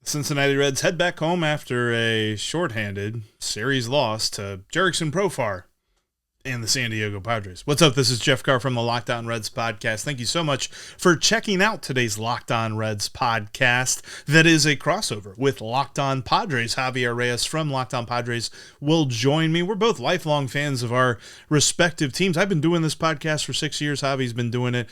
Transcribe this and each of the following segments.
Cincinnati Reds head back home after a shorthanded series loss to Jurickson Profar and the San Diego Padres. What's up? This is Jeff Carr from the Locked On Reds podcast. Thank you so much for checking out today's Locked On Reds podcast. That is a crossover with Locked On Padres. Javier Reyes from Locked On Padres will join me. We're both lifelong fans of our respective teams. I've been doing this podcast for 6 years. Javi's been doing it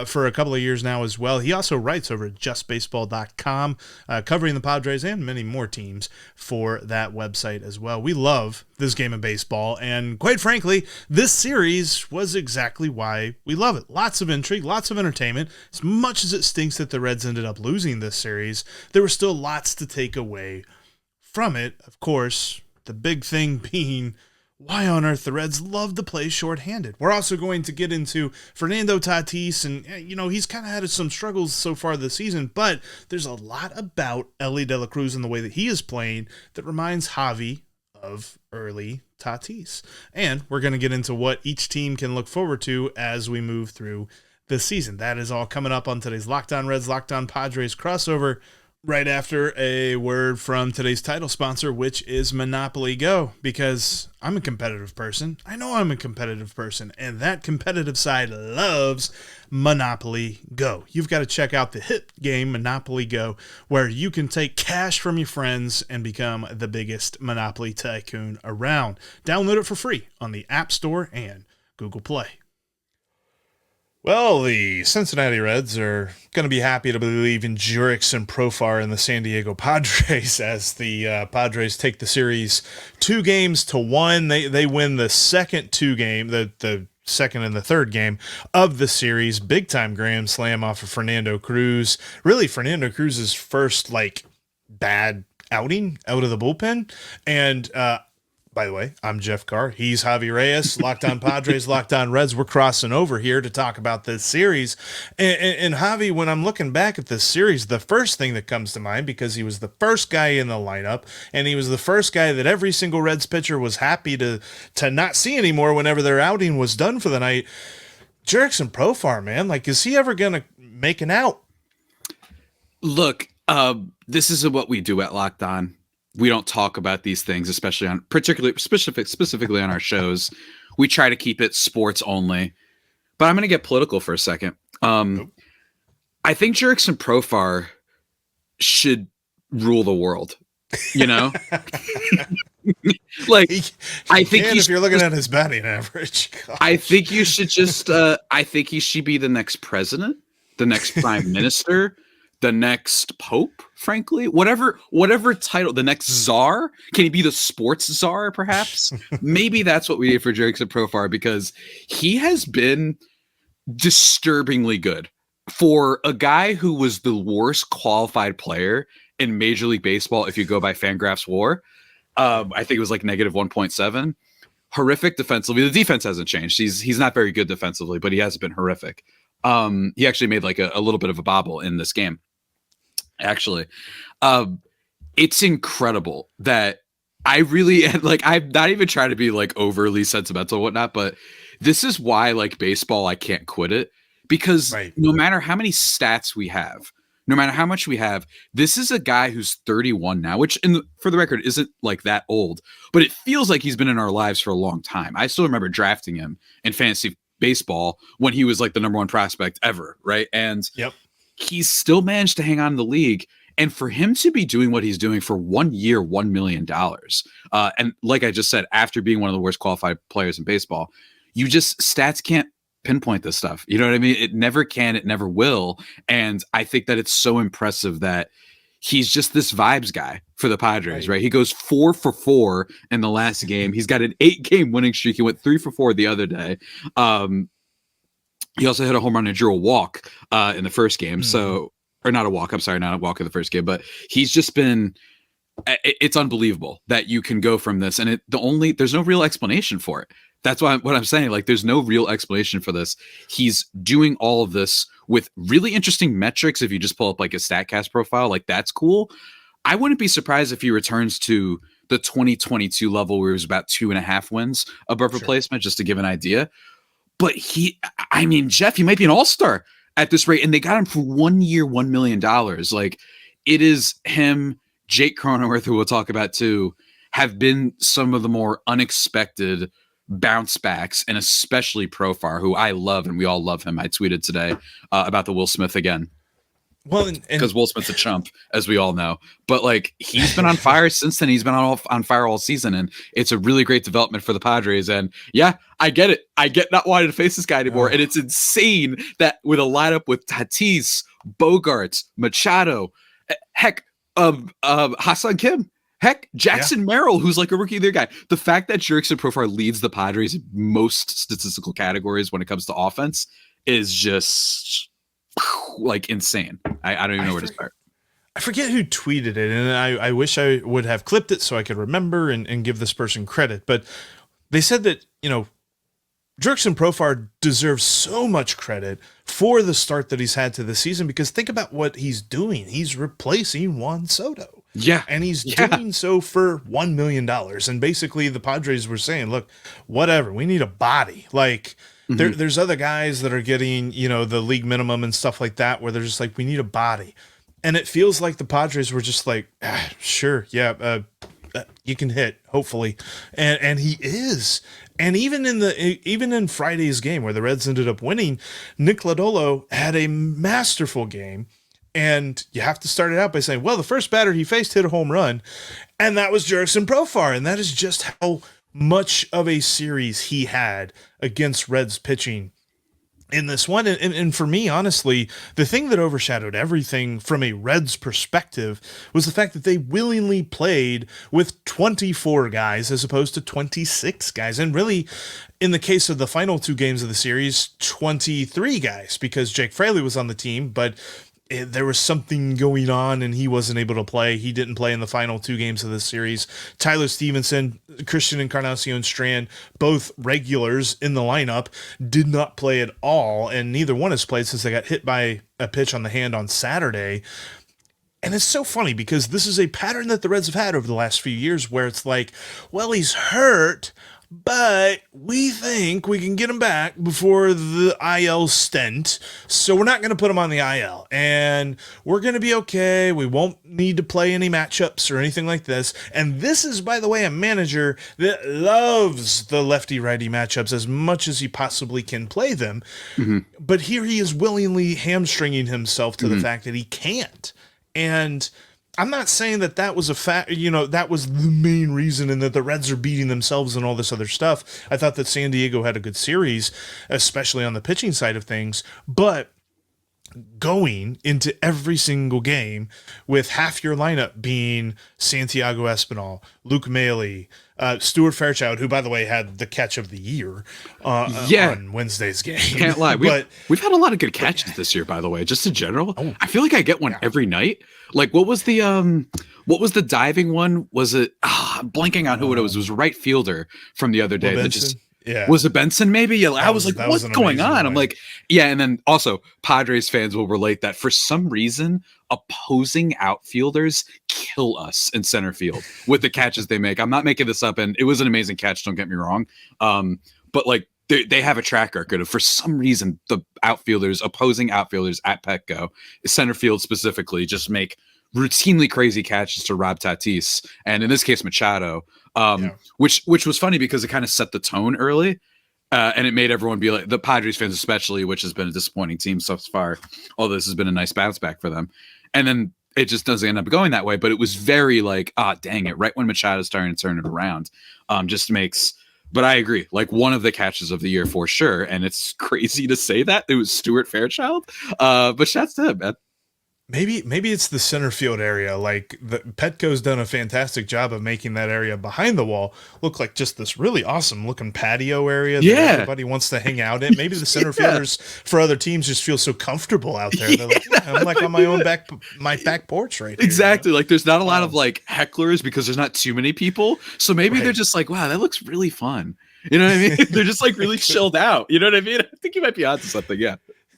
for a couple of years now as well. He also writes over at justbaseball.com, covering the Padres and many more teams for that website as well. We love this game of baseball, and quite frankly, this series was exactly why we love it. Lots of intrigue, lots of entertainment. As much as it stinks that the Reds ended up losing this series, there were still lots to take away from it. Of course, the big thing being why on earth the Reds love to play shorthanded. We're also going to get into Fernando Tatis, and he's kind of had some struggles so far this season, but there's a lot about Elly De La Cruz and the way that he is playing that reminds Javi of early Tatis. And we're going to get into what each team can look forward to as we move through the season. That is all coming up on today's Locked On Reds, Locked On Padres crossover, right after a word from today's title sponsor, which is Monopoly Go, because I'm a competitive person. I know I'm a competitive person, and that competitive side loves Monopoly Go. You've got to check out the hit game Monopoly Go, where you can take cash from your friends and become the biggest Monopoly tycoon around. Download it for free on the App Store and Google Play. Well, the Cincinnati Reds are going to be happy to be leaving Jurickson Profar and the San Diego Padres as the Padres take the series 2-1. They win the second the second and the third game of the series. Big time grand slam off of Fernando Cruz. Really, Fernando Cruz's first bad outing out of the bullpen. And by the way, I'm Jeff Carr. He's Javi Reyes, Locked On Padres, Locked On Reds. We're crossing over here to talk about this series. And Javi, when I'm looking back at this series, the first thing that comes to mind, because he was the first guy in the lineup, and he was the first guy that every single Reds pitcher was happy to not see anymore whenever their outing was done for the night, Jurickson Profar, man. Is he ever going to make an out? Look, this is what we do at Locked On. We don't talk about these things, especially specifically on our shows. We try to keep it sports only. But I'm going to get political for a second. I think Jurickson Profar should rule the world. I think if you're looking at his batting average, gosh. I think you should just. I think he should be the next president, the next prime minister, the next pope, frankly, whatever title, the next czar. Can he be the sports czar, perhaps? Maybe that's what we need for Jurickson Profar, because he has been disturbingly good for a guy who was the worst qualified player in Major League Baseball. If you go by Fangraphs WAR, I think it was negative 1.7. Horrific defensively. The defense hasn't changed. He's not very good defensively, but he has been horrific. He actually made a little bit of a bobble in this game. Actually, it's incredible that I really I'm not even trying to be overly sentimental and whatnot, but this is why baseball, I can't quit it, because no matter how many stats we have, no matter how much we have, this is a guy who's 31 now, which for the record isn't that old, but it feels like he's been in our lives for a long time. I still remember drafting him in fantasy baseball when he was the number one prospect ever. Right. And he's still managed to hang on in the league. And for him to be doing what he's doing for 1 year, $1 million. And like I just said, after being one of the worst qualified players in baseball, stats can't pinpoint this stuff. You know what I mean? It never can. It never will. And I think that it's so impressive that he's just this vibes guy for the Padres, right? He goes 4 for 4 in the last game. He's got an 8-game winning streak. He went 3 for 4 the other day. He also hit a home run and drew a walk in the first game. So, or not a walk. I'm sorry, not a walk in the first game. But he's just been. It's unbelievable that you can go from this, and there's no real explanation for it. That's what I'm saying. There's no real explanation for this. He's doing all of this with really interesting metrics. If you just pull up a StatCast profile, that's cool. I wouldn't be surprised if he returns to the 2022 level where he was about 2.5 wins above replacement, just to give an idea. But Jeff, he might be an all-star at this rate, and they got him for 1 year, $1 million. it is him, Jake Cronenworth, who we'll talk about too, have been some of the more unexpected bounce backs, and especially Profar, who I love, and we all love him. I tweeted today about the Will Smith again. Well, because Will Smith's a chump, as we all know. But like, he's been on fire since then. He's been on fire all season, and it's a really great development for the Padres. And yeah, I get it. I get not wanting to face this guy anymore. And it's insane that with a lineup with Tatis, Bogarts, Machado, heck, Hassan Kim, heck, Jackson Merrill, who's like a rookie of the year guy. The fact that Jurickson Profar leads the Padres in most statistical categories when it comes to offense is just like insane. I don't even know where to start. I forget who tweeted it, and I wish I would have clipped it so I could remember and give this person credit. But they said that, Jurickson Profar deserves so much credit for the start that he's had to the season, because think about what he's doing. He's replacing Juan Soto. Yeah. And he's doing so for $1 million. And basically the Padres were saying, look, whatever, we need a body. Like, there's other guys that are getting, the league minimum and stuff like that, where they're just like, we need a body. And it feels like the Padres were just like, sure, yeah, you can hit, hopefully. And he is. And even in Friday's game where the Reds ended up winning, Nick Lodolo had a masterful game. And you have to start it out by saying, well, the first batter he faced hit a home run, and that was Jurickson Profar. And that is just how much of a series he had against Reds pitching in this one. And for me, honestly, the thing that overshadowed everything from a Reds perspective was the fact that they willingly played with 24 guys as opposed to 26 guys. And really, in the case of the final two games of the series, 23 guys, because Jake Fraley was on the team, but there was something going on and he wasn't able to play. He didn't play in the final two games of the series. Tyler Stevenson, Christian Encarnacion Strand, both regulars in the lineup, did not play at all, and neither one has played since they got hit by a pitch on the hand on Saturday. And it's so funny because this is a pattern that the Reds have had over the last few years where it's like, well, he's hurt, but we think we can get him back before the IL stint, so we're not going to put him on the IL, and we're going to be okay. We won't need to play any matchups or anything like this. And this is, by the way, a manager that loves the lefty-righty matchups as much as he possibly can play them. But here he is willingly hamstringing himself to the fact that he can't. And I'm not saying that was a fact, that was the main reason and that the Reds are beating themselves and all this other stuff. I thought that San Diego had a good series, especially on the pitching side of things, but going into every single game with half your lineup being Santiago Espinal, Luke Maile, Stuart Fairchild, who, by the way, had the catch of the year on Wednesday's game. Can't lie. We've had a lot of good catches this year, by the way, just in general. I feel like I get one every night. Like, what was the diving one? Was it, I'm blanking on who it was. It was a right fielder from the other day. Was it Benson maybe? Yeah, I was like, what's going on? I'm like, yeah. And then also Padres fans will relate that for some reason, opposing outfielders kill us in center field with the catches they make. I'm not making this up. And it was an amazing catch. Don't get me wrong. But like they have a track record of, for some reason, the opposing outfielders at Petco, center field specifically, just make routinely crazy catches to Rob Tatis. And in this case, Machado. Which was funny because it kind of set the tone early, and it made everyone be like, the Padres fans especially, which has been a disappointing team so far, although this has been a nice bounce back for them. And then it just doesn't end up going that way, but it was very like, dang it, right when Machado's starting to turn it around, just makes. But I agree, like one of the catches of the year for sure, and it's crazy to say that it was Stuart Fairchild, but shouts to him, man. Maybe it's the center field area. Like, the Petco's done a fantastic job of making that area behind the wall look like just this really awesome looking patio area that everybody wants to hang out in. Maybe the center fielders for other teams just feel so comfortable out there. They're like, I'm like on my own back porch right here. Exactly. Like, there's not a lot of like hecklers because there's not too many people. So maybe they're just like, wow, that looks really fun. You know what I mean? They're just like really chilled out. You know what I mean? I think you might be onto something. Yeah.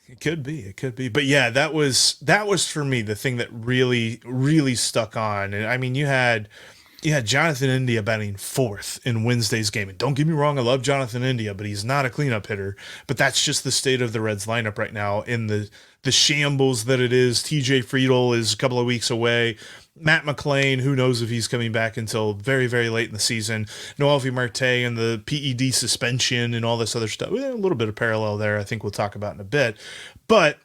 It could be. But yeah, that was for me the thing that really, really stuck on. And I mean, you had Yeah, Jonathan India batting fourth in Wednesday's game. And don't get me wrong, I love Jonathan India, but he's not a cleanup hitter. But that's just the state of the Reds lineup right now in the shambles that it is. TJ Friedel is a couple of weeks away. Matt McClain, who knows if he's coming back until very, very late in the season. Noelvi Marte and the PED suspension and all this other stuff. A little bit of parallel there I think we'll talk about in a bit. But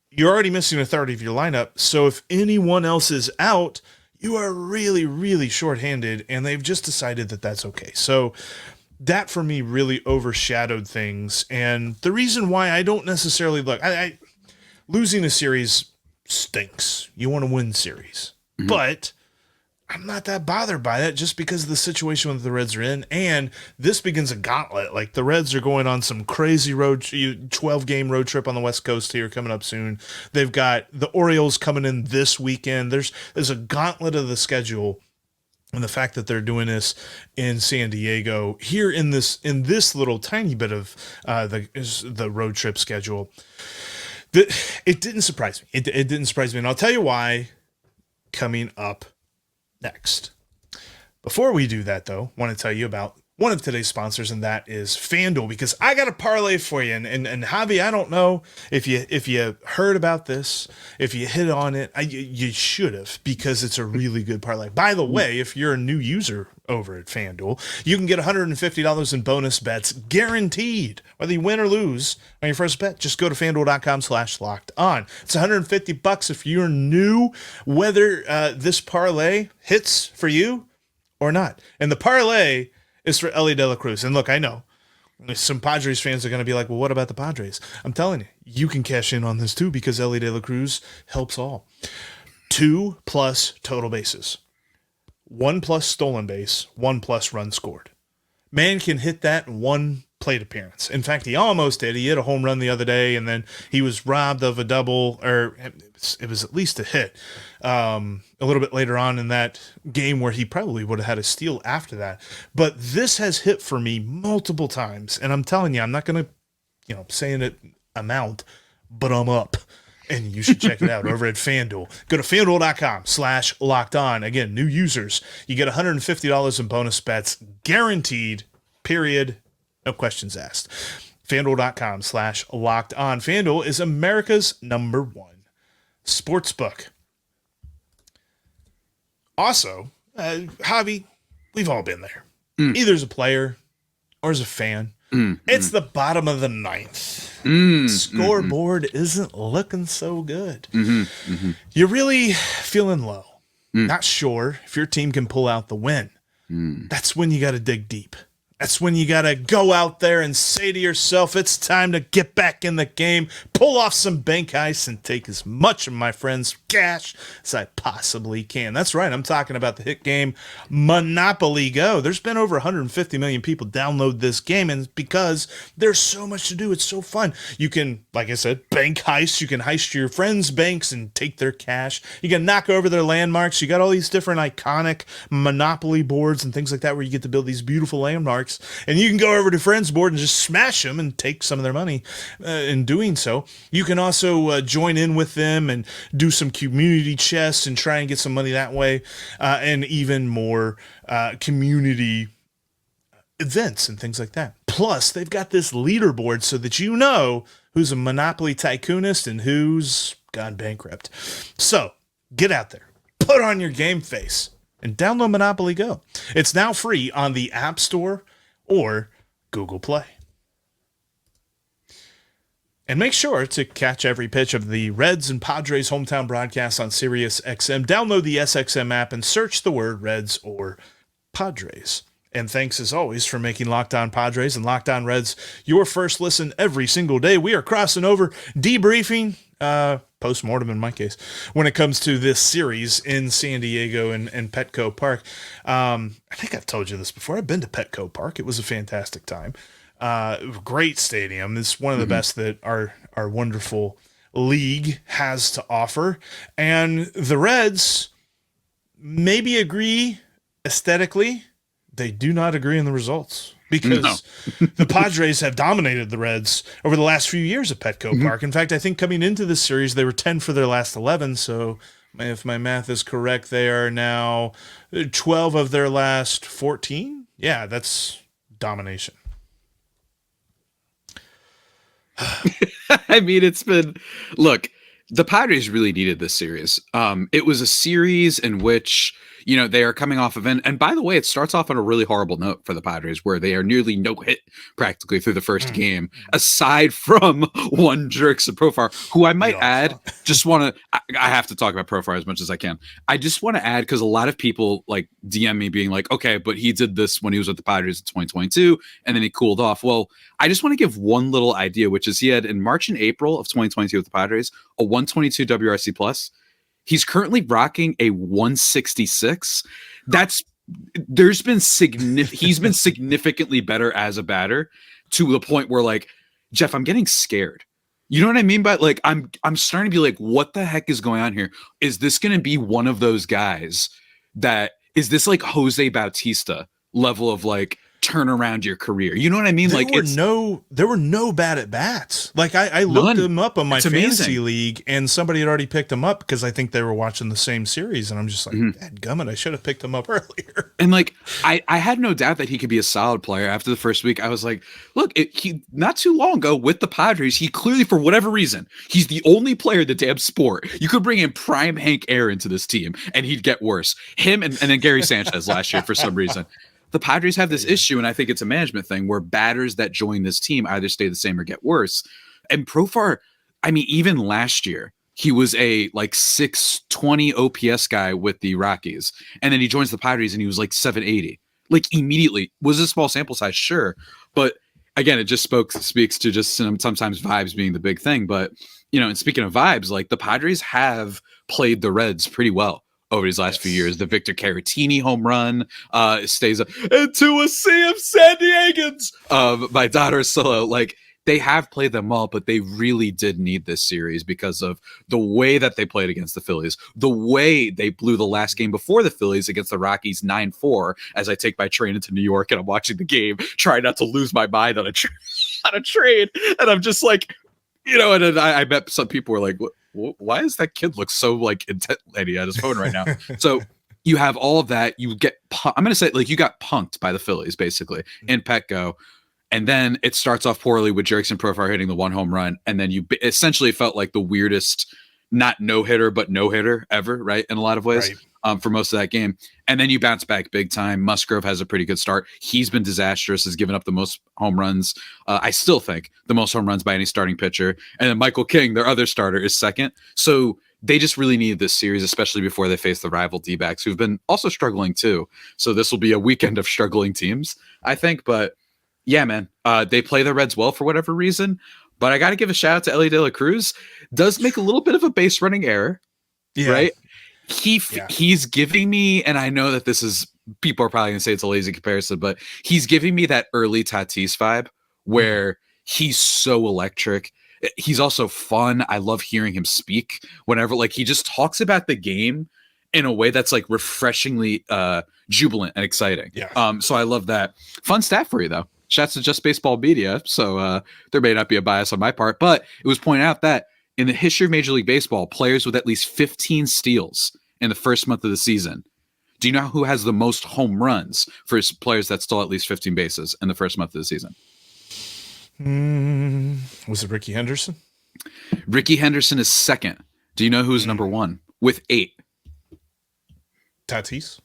you're already missing a third of your lineup. So if anyone else is out, you are really, really shorthanded, and they've just decided that that's okay. So that, for me, really overshadowed things. And the reason why I don't necessarily look, losing a series stinks. You want to win series. Mm-hmm. But I'm not that bothered by that just because of the situation that the Reds are in. And this begins a gauntlet. Like, the Reds are going on some crazy 12-game road trip on the West Coast here coming up soon. They've got the Orioles coming in this weekend. There's a gauntlet of the schedule. And the fact that they're doing this in San Diego here in this little tiny bit of the road trip schedule, it didn't surprise me. It didn't surprise me. And I'll tell you why coming up next. Before we do that, though, I want to tell you about one of today's sponsors, and that is FanDuel, because I got a parlay for you. And Javi, I don't know if you heard about this, if you hit on it. You should have, because it's a really good parlay. By the way, if you're a new user over at FanDuel, you can get $150 in bonus bets guaranteed, whether you win or lose on your first bet. Just go to FanDuel.com/lockedon. It's $150 if you're new, whether this parlay hits for you or not. And the parlay is for Elly De La Cruz. And look, I know some Padres fans are going to be like, well, what about the Padres? I'm telling you, you can cash in on this too, because Elly De La Cruz helps all. 2+ total bases, 1+ stolen base, 1+ run scored. Man can hit that in one plate appearance. In fact, he almost did. He hit a home run the other day, and then he was robbed of a double, or it was at least a hit a little bit later on in that game, where he probably would have had a steal after that. But this has hit for me multiple times, and I'm telling you, I'm not going to, saying it amount, but I'm up. And you should check it out over at FanDuel. Go to FanDuel.com/lockedon. Again, new users, you get $150 in bonus bets guaranteed, period. No questions asked. FanDuel.com/lockedon. FanDuel is America's #1 sportsbook. Also, Javi, we've all been there. Either as a player or as a fan. It's the bottom of the ninth. Scoreboard isn't looking so good. You're really feeling low. Not sure if your team can pull out the win. That's when you got to dig deep. That's when you got to go out there and say to yourself, it's time to get back in the game, pull off some bank ice, and take as much of my friend's cash as I possibly can. That's right. I'm talking about the hit game Monopoly Go. There's been over 150 million people download this game, and it's because there's so much to do. It's so fun. You can, like I said, bank heist. You can heist your friends' banks and take their cash. You can knock over their landmarks. You got all these different iconic Monopoly boards and things like that, where you get to build these beautiful landmarks. And you can go over to friends' board and just smash them and take some of their money in doing so. You can also join in with them and do some community chests and try and get some money that way, and even more community events and things like that. Plus, they've got this leaderboard so that you know who's a Monopoly tycoonist and who's gone bankrupt. So, get out there, put on your game face, and download Monopoly Go. It's now free on the App Store or Google Play. And make sure to catch every pitch of the Reds and Padres hometown broadcast on Sirius XM. Download the SXM app and search the word Reds or Padres. And thanks as always for making Locked On Padres and Locked On Reds your first listen every single day. We are crossing over debriefing, post-mortem in my case, when it comes to this series in San Diego and Petco Park. I think I've told you this before. I've been to Petco Park. It was a fantastic time. Great stadium. It's one of the best that our wonderful league has to offer. And the Reds maybe agree aesthetically. They do not agree in the results, because the Padres have dominated the Reds over the last few years at Petco Park. In fact, I think coming into this series, they were 10 for their last 11. So If my math is correct, they are now 12 of their last 14. Yeah, that's domination. I mean, look, the Padres really needed this series. It was a series in which, they are coming off of, and by the way, it starts off on a really horrible note for the Padres, where they are nearly no hit practically through the first game, aside from one Jurickson Profar, who I might add, I have to talk about Profar as much as I can. I just want to add, because a lot of people like DM me being like, okay, but he did this when he was with the Padres in 2022, and then he cooled off. Well, I just want to give one little idea, which is he had in March and April of 2022 with the Padres, a 122 WRC plus. He's currently rocking a 166. He's been significantly better as a batter, to the point where, like, Jeff, I'm getting scared. You know what I mean? But like, I'm starting to be like, what the heck is going on here? Is this going to be one of those guys is this like Jose Bautista level of like turn around your career? You know what I mean? There were no bad at bats. Like I looked them up on my fantasy league, and somebody had already picked them up because I think they were watching the same series, and I'm just like, dadgummit, I should have picked them up earlier. And like, I had no doubt that he could be a solid player. After the first week, I was like, look, he not too long ago with the Padres, he clearly, for whatever reason, he's the only player in the damn sport. You could bring in prime Hank Aaron into this team, and he'd get worse. Him and then Gary Sanchez last year for some reason. The Padres have this issue, and I think it's a management thing, where batters that join this team either stay the same or get worse. And Profar, I mean, even last year, he was a like 620 OPS guy with the Rockies. And then he joins the Padres and he was like 780. Like immediately. Was a small sample size? Sure. But again, it just speaks to just sometimes vibes being the big thing. But, and speaking of vibes, like the Padres have played the Reds pretty well over these last few years. The Victor Caratini home run stays up into a sea of San Diegans by Daughter Solo. Like, they have played them well, but they really did need this series because of the way that they played against the Phillies, the way they blew the last game before the Phillies against the Rockies 9-4, as I take my train into New York and I'm watching the game, trying not to lose my mind on a train. And I'm just like, and then I bet some people were like, why does that kid look so like intent lady at his phone right now? So you have all of that. You get, I'm going to say, like, you got punked by the Phillies basically in Petco. And then it starts off poorly with Jurickson Profar hitting the one home run. And then you essentially felt like the weirdest, not no hitter, but no hitter ever, right? In a lot of ways, for most of that game. And then you bounce back big time. Musgrove has a pretty good start. He's been disastrous, has given up the most home runs. I still think the most home runs by any starting pitcher. And then Michael King, their other starter, is second. So they just really needed this series, especially before they face the rival D-backs, who've been also struggling too. So this will be a weekend of struggling teams, I think. But yeah, man, they play the Reds well for whatever reason. But I got to give a shout out to Elly De La Cruz. Does make a little bit of a base running error, right? He's giving me, and I know that this is, people are probably going to say it's a lazy comparison, but he's giving me that early Tatis vibe where he's so electric. He's also fun. I love hearing him speak whenever, like, he just talks about the game in a way that's like refreshingly jubilant and exciting. So I love that. Fun stat for you though. Shouts to Just Baseball Media. So there may not be a bias on my part, but it was pointed out that in the history of Major League Baseball, players with at least 15 steals in the first month of the season. Do you know who has the most home runs for players that stole at least 15 bases in the first month of the season? Was it Ricky Henderson? Ricky Henderson is second. Do you know who's number one with 8? Tatis?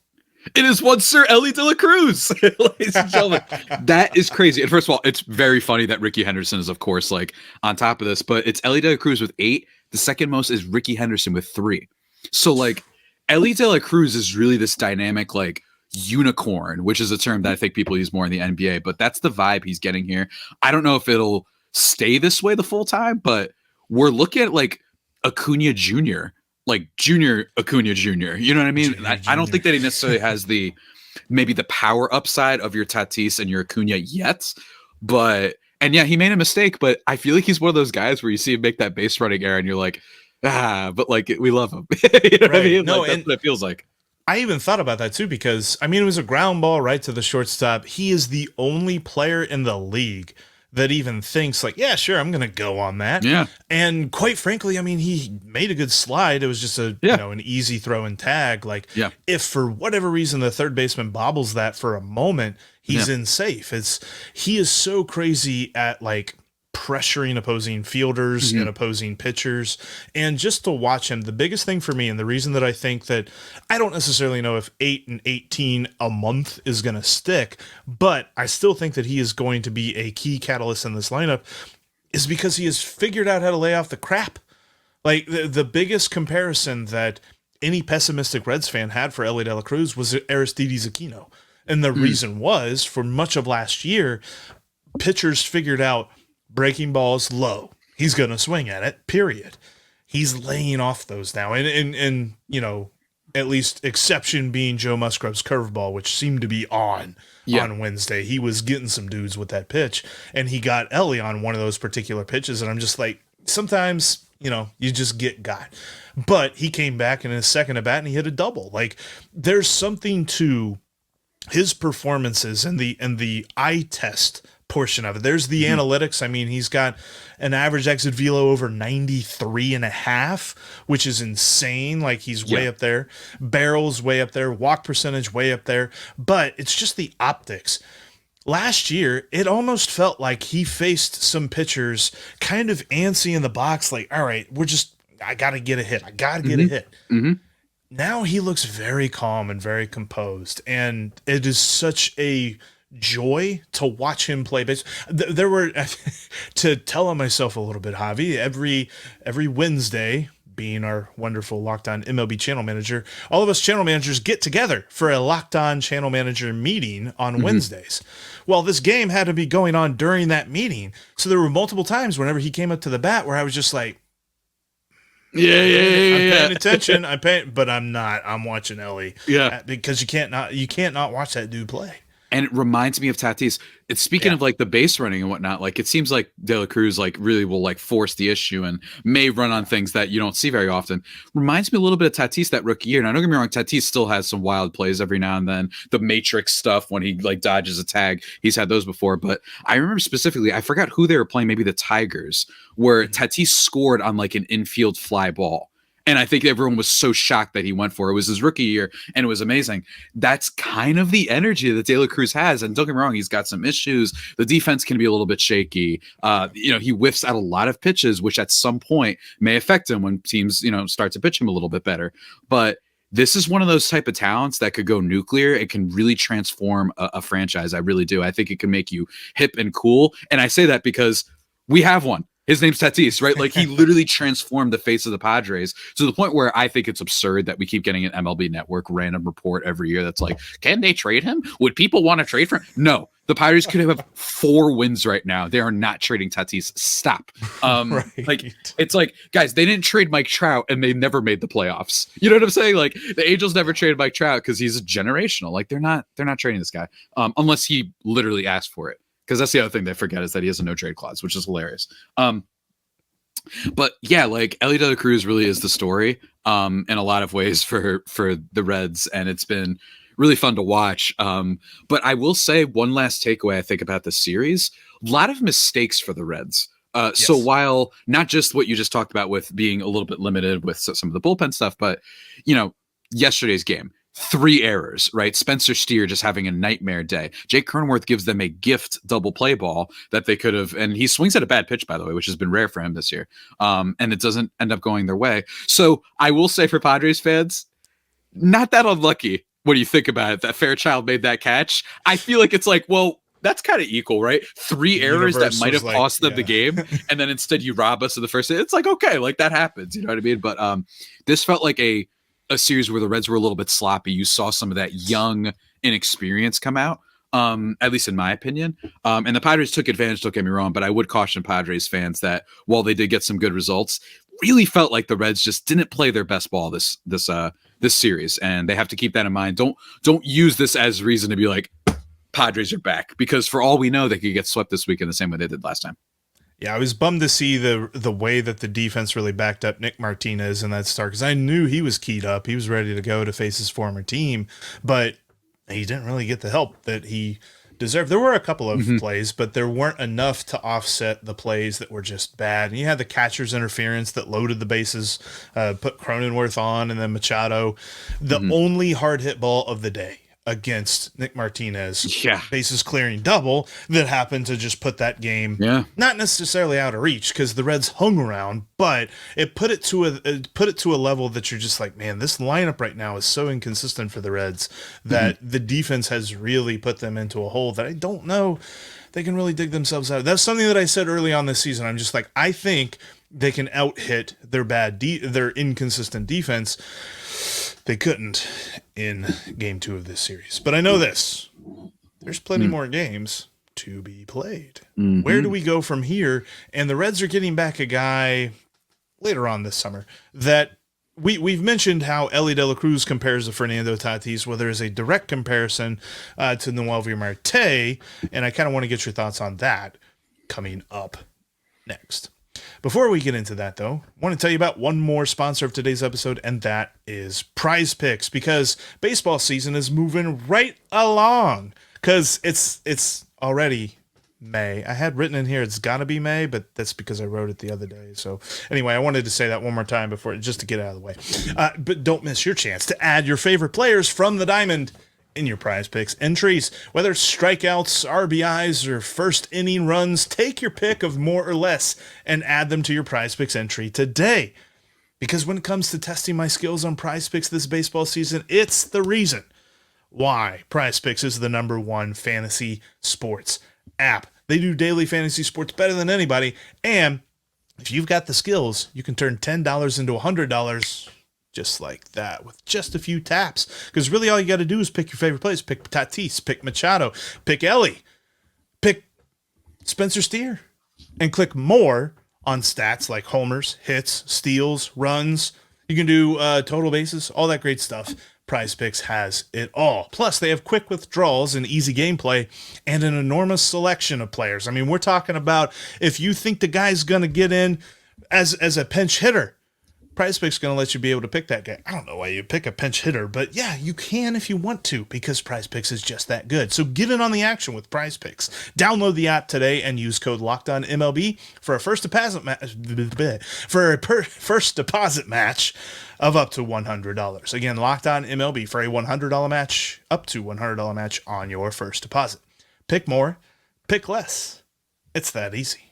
It is one Sir Elly De La Cruz, ladies and gentlemen. That is crazy. And first of all, it's very funny that Ricky Henderson is, of course, like on top of this, but it's Elly De La Cruz with 8. The second most is Ricky Henderson with 3. So like Elly De La Cruz is really this dynamic, like, unicorn, which is a term that I think people use more in the NBA, but that's the vibe he's getting here. I don't know if it'll stay this way the full time, but we're looking at like Acuna Jr., like Junior Acuna Jr. You know what I mean? I don't think that he necessarily has maybe the power upside of your Tatis and your Acuna yet, but, and yeah, he made a mistake, but I feel like he's one of those guys where you see him make that base running error and you're like, but like, we love him. You know what I mean? No, like, that's what it feels like. I even thought about that too, because I mean, it was a ground ball right to the shortstop. He is the only player in the league that even thinks like, yeah, sure, I'm going to go on that. Yeah. And quite frankly, I mean, he made a good slide. It was just an easy throw and tag. Like if for whatever reason, the third baseman bobbles that for a moment, he's in safe. He is so crazy at like pressuring opposing fielders and opposing pitchers. And just to watch him, the biggest thing for me, and the reason that I think that I don't necessarily know if 8 and 18 a month is going to stick, but I still think that he is going to be a key catalyst in this lineup, is because he has figured out how to lay off the crap. Like the biggest comparison that any pessimistic Reds fan had for Elly De La Cruz was Aristides Aquino. And the reason was, for much of last year, pitchers figured out breaking balls low, he's going to swing at it, period. He's laying off those now. And you know, at least exception being Joe Musgrove's curveball, which seemed to be on Wednesday. He was getting some dudes with that pitch, and he got Elly on one of those particular pitches. And I'm just like, sometimes, you know, you just get got. But he came back in his second at bat and he hit a double. Like, there's something to his performances and the eye test portion of it. There's the analytics. I mean, he's got an average exit velo over 93.5, which is insane. Like, he's way up there. Barrels way up there. Walk percentage way up there. But it's just the optics. Last year, it almost felt like he faced some pitchers kind of antsy in the box. Like, all right, I got to get a hit. I got to get a hit. Now he looks very calm and very composed. And it is such a joy to watch him play base. There were, to tell on myself a little bit, Javi, every Wednesday, being our wonderful Locked On MLB channel manager, all of us channel managers get together for a Locked On channel manager meeting on Wednesdays. Well, this game had to be going on during that meeting. So there were multiple times whenever he came up to the bat where I was just like, I'm paying attention. But I'm not. I'm watching Elly. Yeah. Because you can't not watch that dude play. And it reminds me of Tatis. It's speaking of like the base running and whatnot. Like, it seems like De La Cruz like really will like force the issue and may run on things that you don't see very often. Reminds me a little bit of Tatis that rookie year. Now, don't get me wrong, Tatis still has some wild plays every now and then. The Matrix stuff when he like dodges a tag, he's had those before. But I remember specifically, I forgot who they were playing, maybe the Tigers, where Tatis scored on like an infield fly ball. And I think everyone was so shocked that he went for it. It was his rookie year, and it was amazing. That's kind of the energy that De La Cruz has. And don't get me wrong, he's got some issues. The defense can be a little bit shaky. He whiffs at a lot of pitches, which at some point may affect him when teams, start to pitch him a little bit better. But this is one of those type of talents that could go nuclear. It can really transform a franchise. I really do. I think it can make you hip and cool. And I say that because we have one. His name's Tatis, right? Like, he literally transformed the face of the Padres to the point where I think it's absurd that we keep getting an MLB Network random report every year that's like, can they trade him? Would people want to trade for him? No. The Padres could have 4 wins right now. They are not trading Tatis. Stop. Right. Like, it's like, guys, they didn't trade Mike Trout and they never made the playoffs. You know what I'm saying? Like, the Angels never traded Mike Trout because he's generational. Like, they're not trading this guy unless he literally asked for it. Because that's the other thing they forget is that he has a no trade clause, which is hilarious. But yeah, like, Elly De La Cruz really is the story in a lot of ways for the Reds, and it's been really fun to watch. But I will say one last takeaway I think about the series: a lot of mistakes for the Reds. Yes. So while not just what you just talked about with being a little bit limited with some of the bullpen stuff, but yesterday's game. 3 errors, right? Spencer Steer just having a nightmare day. Jake Cronenworth gives them a gift double play ball that they could have, and he swings at a bad pitch, by the way, which has been rare for him this year. And it doesn't end up going their way. So I will say for Padres fans, not that unlucky when you think about it, that Fairchild made that catch. I feel like it's like, well, that's kind of equal, right? 3 errors that might have cost them the game, and then instead you rob us of the first. It's like, okay, like, that happens, you know what I mean? But this felt like a series where the Reds were a little bit sloppy. You saw some of that young inexperience come out, at least in my opinion. And the Padres took advantage, don't get me wrong, but I would caution Padres fans that while they did get some good results, really felt like the Reds just didn't play their best ball this series. And they have to keep that in mind. Don't use this as reason to be like, Padres are back, because for all we know, they could get swept this week in the same way they did last time. Yeah, I was bummed to see the way that the defense really backed up Nick Martinez in that start, because I knew he was keyed up. He was ready to go to face his former team, but he didn't really get the help that he deserved. There were a couple of plays, but there weren't enough to offset the plays that were just bad. And you had the catcher's interference that loaded the bases, put Cronenworth on, and then Machado. The only hard hit ball of the day against Nick Martinez, bases clearing double, that happened to just put that game not necessarily out of reach, because the Reds hung around, but it put it to a level that you're just like, man, this lineup right now is so inconsistent for the Reds that the defense has really put them into a hole that I don't know they can really dig themselves out. That's something that I said early on this season. I'm just like, I think they can out-hit their their inconsistent defense. They couldn't in game 2 of this series. But I know this. There's plenty more games to be played. Where do we go from here? And the Reds are getting back a guy later on this summer that we've mentioned how Elly De La Cruz compares to Fernando Tatis. Well, there is a direct comparison to Noelvi Marte, and I kind of want to get your thoughts on that coming up next. Before we get into that, though, I want to tell you about one more sponsor of today's episode, and that is PrizePicks, because baseball season is moving right along, because it's already May. I had written in here it's got to be May, but that's because I wrote it the other day. So anyway, I wanted to say that one more time before, just to get out of the way. But don't miss your chance to add your favorite players from the diamond in your PrizePicks entries. Whether it's strikeouts, RBIs, or first inning runs, take your pick of more or less and add them to your PrizePicks entry today. Because when it comes to testing my skills on PrizePicks this baseball season, it's the reason why PrizePicks is the #1 fantasy sports app. They do daily fantasy sports better than anybody, and if you've got the skills, you can turn $10 into $100 just like that with just a few taps. Because really all you got to do is pick your favorite plays. Pick Tatis, pick Machado, pick Elly, pick Spencer Steer, and click more on stats like homers, hits, steals, runs. You can do total bases, all that great stuff. PrizePicks has it all. Plus, they have quick withdrawals and easy gameplay and an enormous selection of players. I mean, we're talking about if you think the guy's going to get in as a pinch hitter, PrizePicks is going to let you be able to pick that guy. I don't know why you pick a pinch hitter, but yeah, you can if you want to, because PrizePicks is just that good. So get in on the action with PrizePicks. Download the app today and use code LOCKEDONMLB for a first deposit match of up to $100. Again, LOCKEDONMLB for a $100 match, up to $100 match on your first deposit. Pick more, pick less. It's that easy.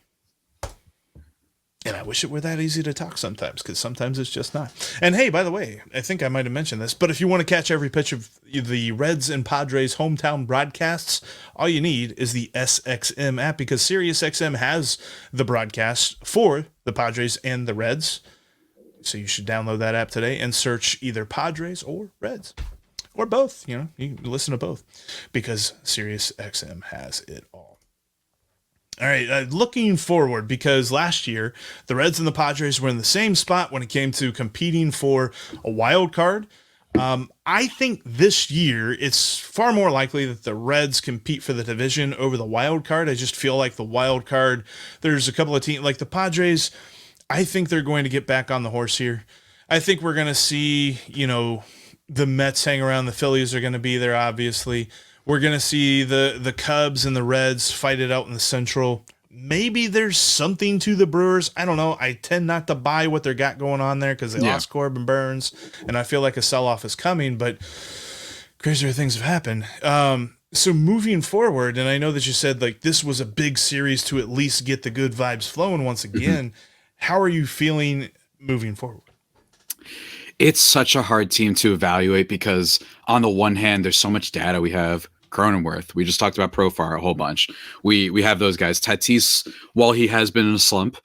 And I wish it were that easy to talk sometimes, because sometimes it's just not. And hey, by the way, I think I might have mentioned this, but if you want to catch every pitch of the Reds and Padres hometown broadcasts, all you need is the SXM app, because SiriusXM has the broadcast for the Padres and the Reds. So you should download that app today and search either Padres or Reds, or both. You know, you can listen to both, because SiriusXM has it all. All right, looking forward, because last year the Reds and the Padres were in the same spot when it came to competing for a wild card. I think this year it's far more likely that the Reds compete for the division over the wild card. I just feel like the wild card, there's a couple of teams like the Padres. I think they're going to get back on the horse here. I think we're going to see, the Mets hang around. The Phillies are going to be there, obviously. We're going to see the Cubs and the Reds fight it out in the Central. Maybe there's something to the Brewers. I don't know. I tend not to buy what they got going on there, because they lost Corbin Burns, and I feel like a sell-off is coming, but crazier things have happened. So moving forward, and I know that you said like this was a big series to at least get the good vibes flowing once again. How are you feeling moving forward? It's such a hard team to evaluate, because on the one hand, there's so much data. We have Cronenworth. We just talked about Profar a whole bunch. We have those guys. Tatis, while he has been in a slump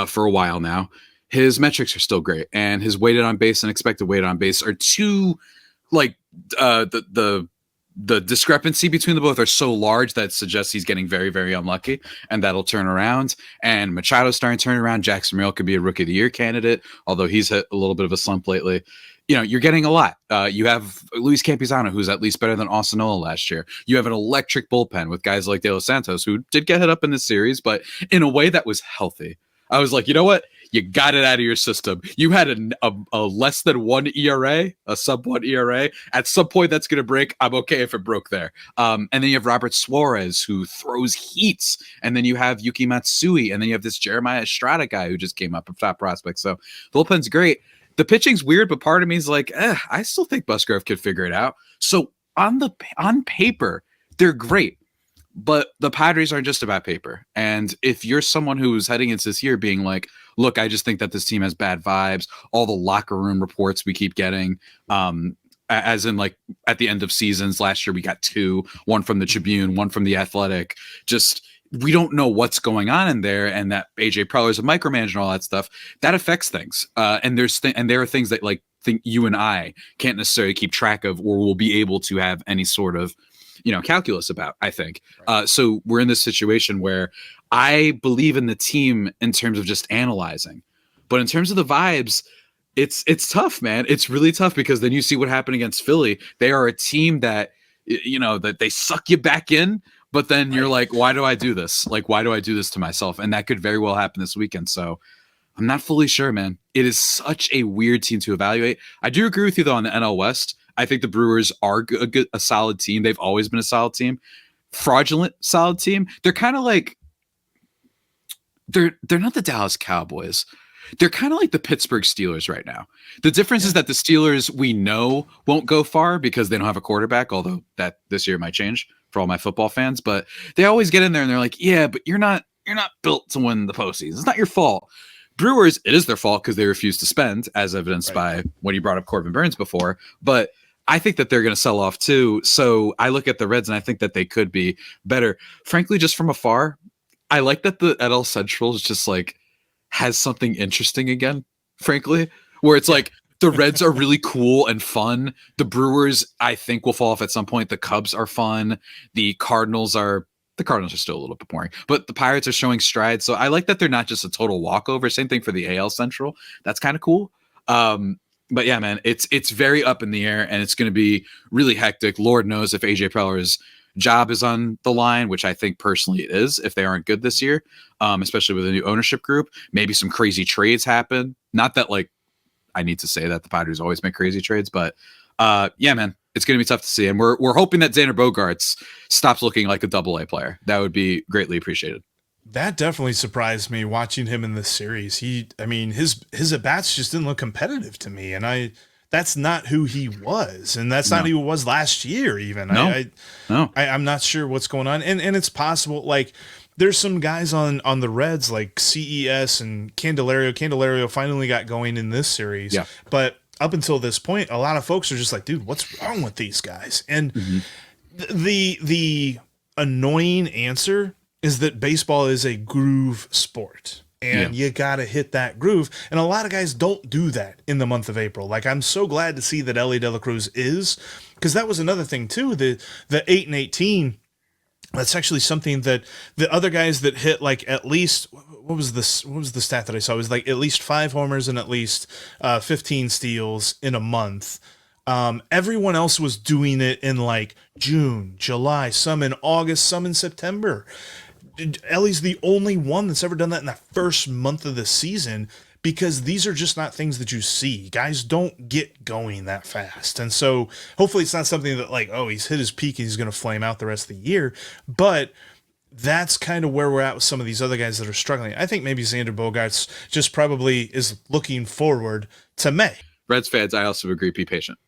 for a while now, his metrics are still great, and his weighted on base and expected weighted on base are too, like, the discrepancy between the both are so large that suggests he's getting very, very unlucky, and that'll turn around. And Machado's starting to turn around. Jackson Merrill could be a Rookie of the Year candidate, although he's hit a little bit of a slump lately. You're getting a lot. You have Luis Campusano, who's at least better than Osanola last year. You have an electric bullpen with guys like De Los Santos, who did get hit up in this series, but in a way that was healthy. I was like, you know what? You got it out of your system. You had a less than 1 ERA, a sub 1 ERA. At some point, that's going to break. I'm okay if it broke there. And then you have Robert Suarez, who throws heats. And then you have Yuki Matsui. And then you have this Jeremiah Estrada guy who just came up of top prospects. So the bullpen's great. The pitching's weird, but part of me is like, I still think Musgrove could figure it out. So on paper, they're great. But the Padres aren't just about paper. And if you're someone who's heading into this year being like, look, I just think that this team has bad vibes, all the locker room reports we keep getting, as in like at the end of seasons, last year we got 2, one from the Tribune, one from the Athletic, just we don't know what's going on in there, and that AJ Preller is a micromanager and all that stuff, that affects things. And there are things that like think you and I can't necessarily keep track of or will be able to have any sort of calculus about, I think. Right. So we're in this situation where I believe in the team in terms of just analyzing, but in terms of the vibes, it's tough, man. It's really tough because then you see what happened against Philly. They are a team that, that they suck you back in, but then you're like, why do I do this? Like, why do I do this to myself? And that could very well happen this weekend. So I'm not fully sure, man. It is such a weird team to evaluate. I do agree with you though on the NL West. I think the Brewers are a solid team. They've always been a solid team. Fraudulent solid team. They're kind of like they're not the Dallas Cowboys. They're kind of like the Pittsburgh Steelers right now. The difference is that the Steelers we know won't go far because they don't have a quarterback, although that this year might change for all my football fans, but they always get in there and they're like, yeah, but you're not built to win the postseason. It's not your fault. Brewers, it is their fault because they refuse to spend, as evidenced by when you brought up Corbin Burns before, but I think that they're going to sell off too. So I look at the Reds and I think that they could be better. Frankly, just from afar, I like that the NL Central is just like has something interesting again, frankly, where it's like the Reds are really cool and fun. The Brewers, I think, will fall off at some point. The Cubs are fun. The Cardinals are still a little bit boring, but the Pirates are showing strides. So I like that they're not just a total walkover. Same thing for the AL Central. That's kind of cool. But yeah, man, it's very up in the air and it's going to be really hectic. Lord knows if AJ Preller's job is on the line, which I think personally it is if they aren't good this year, especially with a new ownership group. Maybe some crazy trades happen. Not that like I need to say that the Padres always make crazy trades, but yeah, man, it's going to be tough to see. And we're hoping that Xander Bogaerts stops looking like a AA player. That would be greatly appreciated. That definitely surprised me watching him in this series. His at-bats just didn't look competitive to me. And that's not who he was. And that's not who he was last year even. No. I'm not sure what's going on. And it's possible, like, there's some guys on the Reds like CES and Candelario. Candelario finally got going in this series. Yeah. But up until this point, a lot of folks are just like, dude, what's wrong with these guys? And the annoying answer is that baseball is a groove sport and you got to hit that groove. And a lot of guys don't do that in the month of April. Like, I'm so glad to see that Elly De La Cruz is, because that was another thing too. The 8-18, that's actually something that the other guys that hit like at least, what was the stat that I saw? It was like at least 5 homers and at least 15 steals in a month. Everyone else was doing it in like June, July, some in August, some in September. Elly's the only one that's ever done that in the first month of the season, because these are just not things that you see. Guys don't get going that fast. And so hopefully it's not something that like, oh, he's hit his peak and he's going to flame out the rest of the year. But that's kind of where we're at with some of these other guys that are struggling. I think maybe Xander Bogaerts just probably is looking forward to May. Reds fans, I also agree, be patient.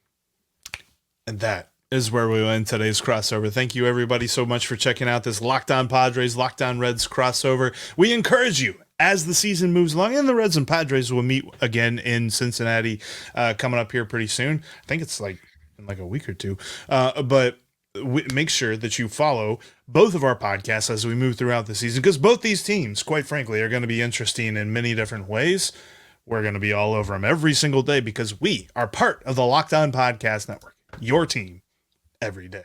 And that is where we end today's crossover. Thank you, everybody, so much for checking out this Locked On Padres, Locked On Reds crossover. We encourage you, as the season moves along, and the Reds and Padres will meet again in Cincinnati coming up here pretty soon. I think it's like in like a week or two. But make sure that you follow both of our podcasts as we move throughout the season, because both these teams, quite frankly, are going to be interesting in many different ways. We're going to be all over them every single day because we are part of the Locked On Podcast Network, your team every day.